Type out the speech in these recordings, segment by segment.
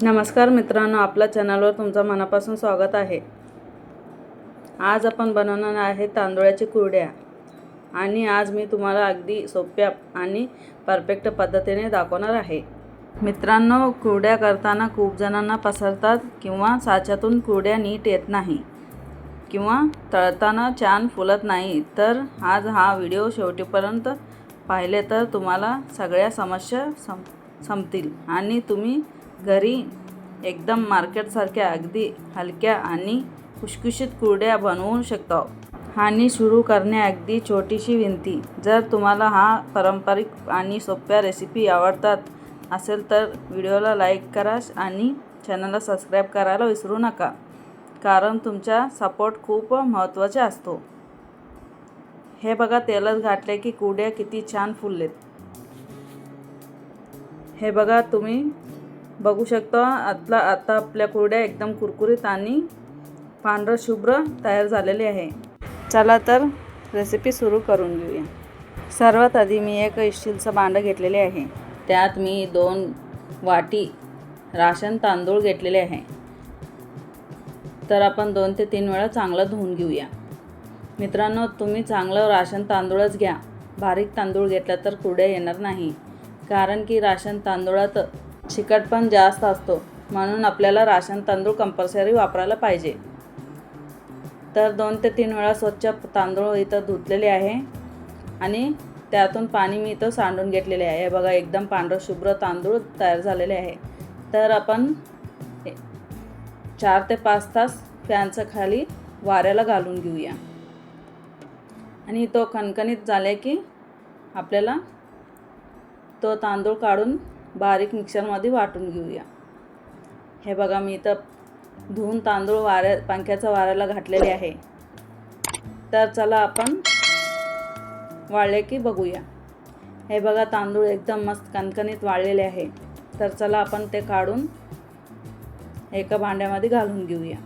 नमस्कार मित्रांनो, आपल्या चॅनलवर तुमचं मनापासून स्वागत आहे। आज आपण बनवणार आहे तांदूळाची कुरड्या आणि आज मी तुम्हाला अगदी सोप्या आणि परफेक्ट पद्धतीने दाखवणार आहे। मित्रांनो, कुरड्या करताना खूप जणांना पसरतात किंवा साच्यातून कुरड्या नीट येत नाही किंवा तळताना छान फुलत नाही। तर आज हा व्हिडिओ शेवटपर्यंत पाहिले तर तुम्हाला सगळ्या समस्या संपतील आणि तुम्ही घरी एकदम मार्केटसारख्या अगदी हलक्या आणि खुशखुशीत कुरड्या बनवू शकता। आणि सुरू करण्या अगदी छोटीशी विनंती, जर तुम्हाला हा पारंपरिक आणि सोप्या रेसिपी आवडतात असेल तर व्हिडिओला लाईक करा आणि चॅनलला सबस्क्राईब करायला विसरू नका, कारण तुमचा सपोर्ट खूप महत्त्वाचा असतो। हे बघा, तेलात घातले की कुरड्या किती छान फुललेत। हे बघा, तुम्ही बघू शकता आता आपल्या कुरड्या एकदम कुरकुरीत आणि पांढरं शुभ्र तयार झालेली आहे। चला तर रेसिपी सुरू करून घेऊया। सर्वात आधी मी एक स्टीलचं भांडं घेतलेले आहे। त्यात मी 2 वाटी राशन तांदूळ घेतलेले आहे। तर आपण 2 ते 3 वेळा चांगलं धुवून घेऊया। मित्रांनो, तुम्ही चांगलं राशन तांदूळच घ्या। बारीक तांदूळ घेतला तर कुरड्या येणार नाही, कारण की राशन तांदूळात चिकट पण जास्त असतो, म्हणून आपल्याला राशन तांदूळ कंपल्सरी वापरायला पाहिजे। तर 2 ते 3 वेळा स्वच्छ तांदूळ इथं धुतलेले आहे आणि त्यातून पाणी मी इथं सांडून घेतलेले आहे। हे बघा, एकदम पांढरं शुभ्र तांदूळ तयार झालेले आहे। तर आपण 4 ते 5 तास फॅनच्या खाली वाऱ्याला घालून घेऊया आणि तो खणखणीत झाले की आपल्याला तो तांदूळ काढून बारीक मिक्सरमध्ये वाटून घेऊया। हे बघा, मी इथं धुवून तांदूळ पंख्याच्या वाऱ्याला घातलेले आहे। तर चला आपण वाळले की बघूया। हे बघा, तांदूळ एकदम मस्त कणकणीत वाळलेले आहे। तर चला आपण ते काढून एका भांड्यामध्ये घालून घेऊया।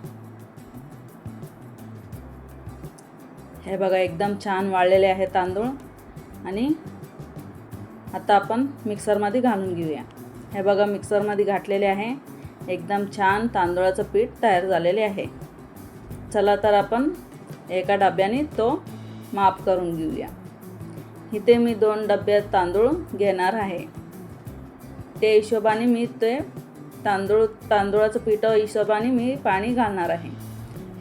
हे बघा, एकदम छान वाळलेले आहे तांदूळ आणि आता आपण मिक्सरमध्ये घालून घेऊया। हे बघा, मिक्सरमध्ये घातलेले आहे। एकदम छान तांदूळाचं पीठ तयार झालेले आहे। चला तर आपण एका डब्याने तो माप करून घेऊया। इथे मी 2 डबे तांदूळ घेणार आहे। त्या हिशोबाने मी ते तांदूळाचं पीठ हिशोबाने मी पाणी घालणार आहे।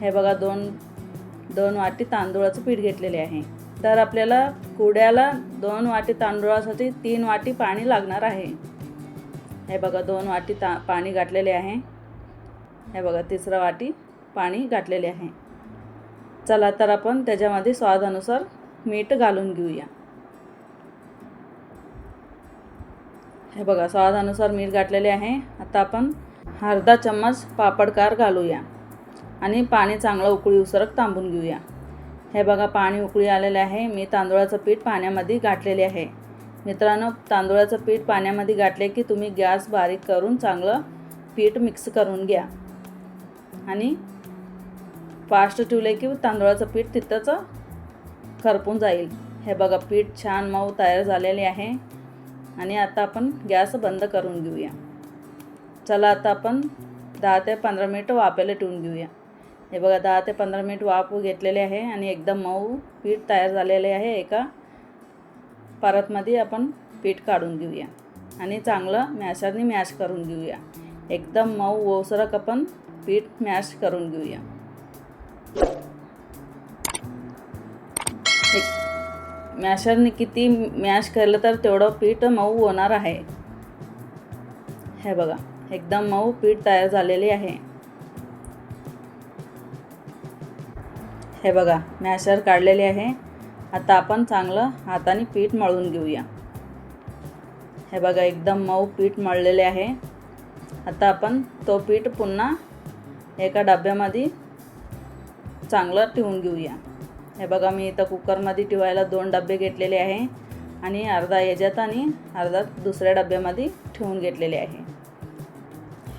हे बघा, 2 वाटी तांदूळाचं पीठ घेतलेले आहे। तर आपल्याला कुरड्याला 2 वाटी तांदूळासाठी 3 वाटी पाणी लागणार आहे। हे बघा, 2 वाटी पाणी घातलेले आहे। हे बघा, 3रा वाटी पाणी घातलेले आहे। चला तर आपण त्याच्यामध्ये स्वादानुसार मीठ घालून घेऊया। हे बघा, स्वादानुसार मीठ घातलेले आहे। आता आपण अर्धा चम्मच पापडखार घालूया आणि पाणी चांगलं उकळी उसरक तांबून घेऊया। हे बघा, पाणी उकळी आलेले आहे। मी तांदूळाचं पीठ पाण्यामध्ये घातलेले आहे। मित्रांनो, तांदूळाचं पीठ पाण्यामध्ये घातले की तुम्ही गॅस बारीक करून चांगलं पीठ मिक्स करून घ्या आणि फास्ट ठेवले की तांदूळाचं पीठ तिथंच करपून जाईल। हे बघा, पीठ छान मऊ तयार झालेले आहे आणि आता आपण गॅस बंद करून घेऊया। चला, आता आपण 10 ते 15 मिनिट वाफेला ठेवून घेऊया। हे बघा, 10 ते 15 मिनिट वाफ घेतलेले आहे आणि एकदम मऊ पीठ तयार झालेले आहे। एका परातमध्ये आपण पीठ काढून घेऊया आणि चांगलं मॅशरने मॅश करून घेऊया। एकदम मऊ ओसरक आपण पीठ मॅश करून घेऊया। मॅशरने किती मॅश केलं तर तेवढं पीठ मऊ होणार आहे। हे बघा, एकदम मऊ पीठ तयार झालेले आहे। हे बघा, मॅशर काढलेले आहे। आता आपण चांगलं हाताने पीठ मळून घेऊया। हे बघा, एकदम मऊ पीठ मळलेले आहे। आता आपण तो पीठ पुन्हा एका डब्यामध्ये चांगलं ठेवून घेऊया। हे बघा, मी इथं कुकरमध्ये ठेवायला 2 डबे घेतलेले आहे आणि अर्धा याच्यात आणि अर्धा दुसऱ्या डब्यामध्ये ठेवून घेतलेले आहे।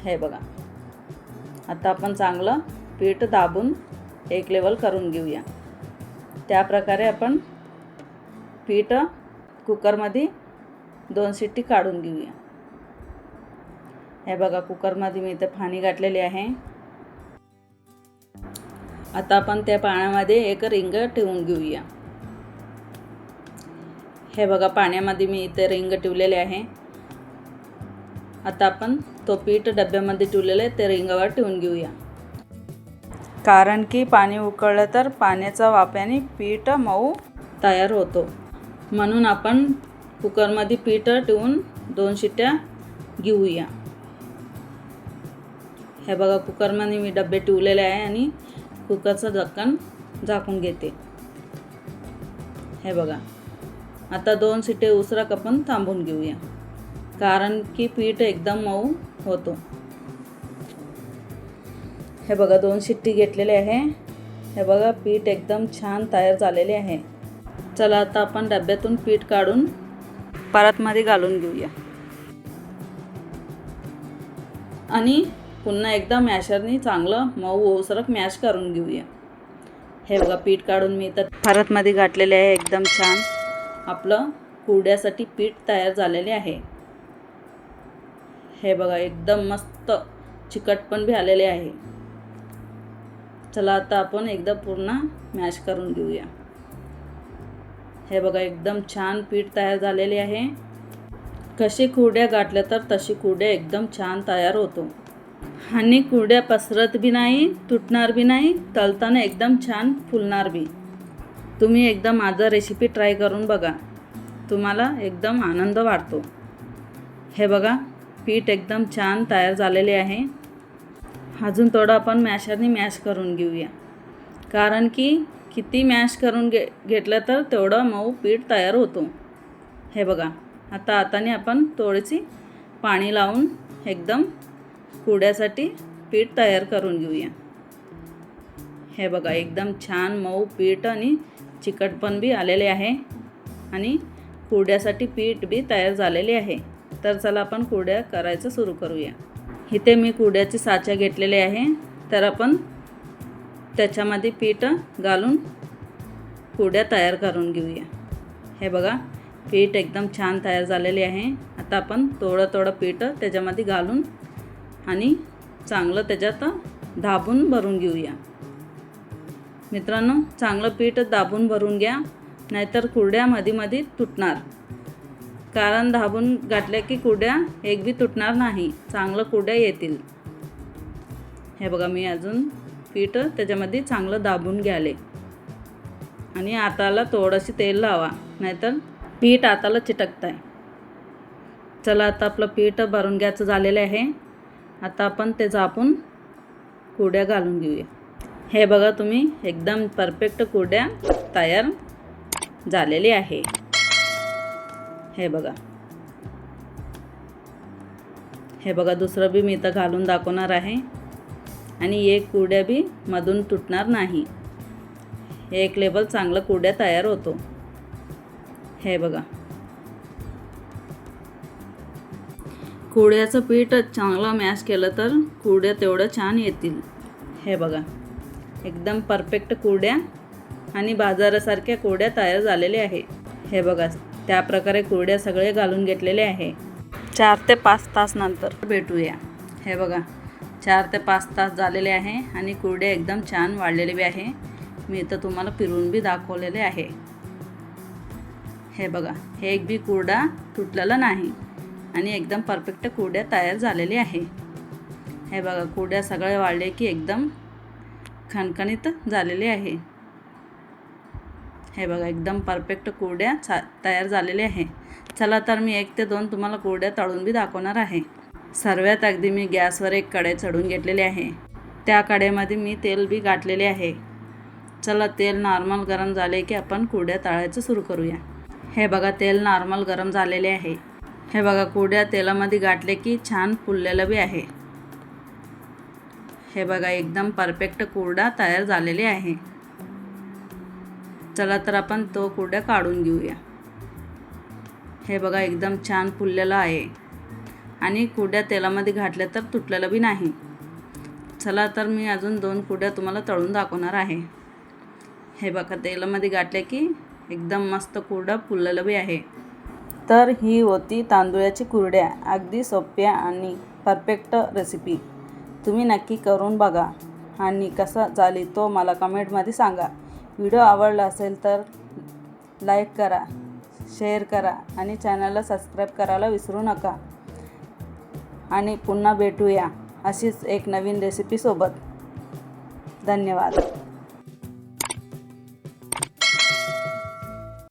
हे बघा, आता आपण चांगलं पीठ दाबून एक लेवल करून घेऊया। त्या प्रकारे आपण पीठ कुकरमध्ये 2 शिट्टी काढून घेऊया। हे बघा कुकरमध्ये मी इथे पाणी घातलेले आहे. आता आपण त्या पाण्यामध्ये एक रिंग ठेवून घेऊया. हे बघा पाण्यामध्ये मी इथे रिंग ठेवलेले आहे. आता आपण तो पीठ डब्यामध्ये ठेवलेले ते रिंगावर ठेवून घेऊया. कारण की पाणी उकळलं तर पाण्याच्या वाफेने पीठ मऊ तयार होतो. म्हणून आपण कुकरमध्ये पीठ ठेवून 2 शिट्ट्या घेऊया. हे बघा कुकरमध्ये मी डबे ठेवलेले आहे आणि कुकरचं झाकण झाकून घेते. हे बघा आता 2 शिट्टे उसरक आपण थांबून घेऊया. कारण की पीठ एकदम मऊ होतो. हे बघा 2 शिट्टी घेतलेले आहे. हे बघा पीठ एकदम छान तयार झालेले आहे. चला आता आपण डब्यातून पीठ काढून परातमध्ये घालून घेऊया आणि पुन्हा एकदा मॅशरने चांगलं मऊ ओसरक मॅश करून घेऊया. हे बघा पीठ काढून मी तर परातमध्ये घातलेले आहे. एकदम छान आपलं कुरड्यासाठी पीठ तयार झालेले आहे. हे बघा एकदम मस्त चिकट पण आलेले आहे. चला आता आपण एकदा पूर्ण मॅश करून घेऊया. हे बघा एकदम छान पीठ तयार झालेले आहे. कशी कुरड्या गाठल्या तर तशी कुरड्या एकदम छान तयार होतो आणि कुरड्या पसरत बी नाही, तुटणार बी नाही, तळताना एकदम छान फुलणार बी. तुम्ही एकदा माझा रेसिपी ट्राय करून बघा, तुम्हाला एकदम आनंद वाटतो. हे बघा पीठ एकदम छान तयार झालेले आहे. अजून थोडं आपण मॅशरने मॅश करून घेऊया. कारण की किती मॅश करून घेतलं तर तेवढं मऊ पीठ तयार होतो. हे बघा आता हाताने आपण थोडीशी पाणी लावून एकदम कुरड्यासाठी पीठ तयार करून घेऊया. हे बघा एकदम छान मऊ पीठ आणि चिकटपण बी आलेले आहे आणि कुरड्यासाठी पीठ बी तयार झालेले आहे. तर चला आपण कुरड्या करायचं सुरू करूया. इथे मी कुरड्याची साचा घेतलेले आहे. तर आपण त्याच्यामध्ये पीठ घालून कुरड्या तयार करून घेऊया. हे बघा पीठ एकदम छान तयार झालेले आहे. आता आपण थोडं पीठ त्याच्यामध्ये घालून आणि चांगलं त्याच्यात दाबून भरून घेऊया. मित्रांनो चांगलं पीठ दाबून भरून घ्या, नाहीतर कुरड्या मध्ये तुटणार. कारण दाबून घातल्या की कुरड्या एक बी तुटणार नाही, चांगलं कुरड्या येतील. हे बघा मी अजून पीठ त्याच्यामध्ये चांगलं दाबून घ्याले आणि हाताला थोडंशी तेल लावा, नाहीतर पीठ हाताला चिटकत आहे. चला आता आपलं पीठ भरून घ्यायचं झालेलं आहे. आता आपण ते झापून कुरड्या घालून घेऊया. हे बघा तुम्ही एकदम परफेक्ट कुरड्या तयार झालेली आहे. हे बघा, हे बघा दुसरं बी मी इथं घालून दाखवणार आहे आणि एक कुरड्या बी मधून तुटणार नाही. एक लेवल चांगलं कुरड्या तयार होतो. हे बघा कुरड्याचं पीठ चांगलं मॅश केलं तर कुरड्या तेवढं छान येतील. हे बघा एकदम परफेक्ट कुरड्या आणि बाजारासारख्या कुरड्या तयार झालेल्या आहे. हे बघा त्या प्रकारे कुरड्या सगळे घालून घेतलेले आहे. 4 ते 5 तास नंतर भेटूया. हे बघा 4 ते 5 तास झालेले आहे आणि कुरड्या एकदम छान वाढलेले बी आहे. मी इथं तुम्हाला फिरून बी दाखवलेले आहे. हे बघा हे एक बी कुरडा तुटलेला नाही आणि एकदम परफेक्ट कुरड्या तयार झालेली आहे. हे बघा कुरड्या सगळे वाढले की एकदम खणखणीत झालेले आहे. हे बघा एकदम परफेक्ट कुरड्या तयार झालेल्या आहे. चला तर मी 1 ते 2 तुम्हाला कुरड्या तळून बी दाखवणार आहे. सर्वात अगदी मी गॅसवर एक कढई चढून घेतलेली आहे. त्या कढईमध्ये मी तेल बी घातलेले आहे. चला तेल नॉर्मल गरम झाले की आपण कुरड्या तळायचं सुरू करूया. हे बघा तेल नॉर्मल गरम झालेले आहे. हे बघा कुरड्या तेलामध्ये घातले की छान फुललेलं बी आहे. हे बघा एकदम परफेक्ट कुरडा तयार झालेले आहे. चला तर आपण तो कुरड्या काढून घेऊया. हे बघा एकदम छान फुललेलं आहे आणि कुरड्या तेलामध्ये घातल्या तर तुटलेलं बी नाही. चला तर मी अजून 2 कुरड्या तुम्हाला तळून दाखवणार आहे. हे बघा तेलामध्ये घातले की एकदम मस्त कुरडा फुललेलं बी आहे. तर ही होती तांदूळाची कुरड्या, अगदी सोप्या आणि परफेक्ट रेसिपी तुम्ही नक्की करून बघा आणि कसा झाली तो मला कमेंटमध्ये सांगा. व्हिडिओ आवडला असेल तर लाईक करा, शेअर करा आणि चॅनलला सबस्क्राईब करायला विसरू नका. आणि पुन्हा भेटूया अशीच एक नवीन रेसिपीसोबत. धन्यवाद.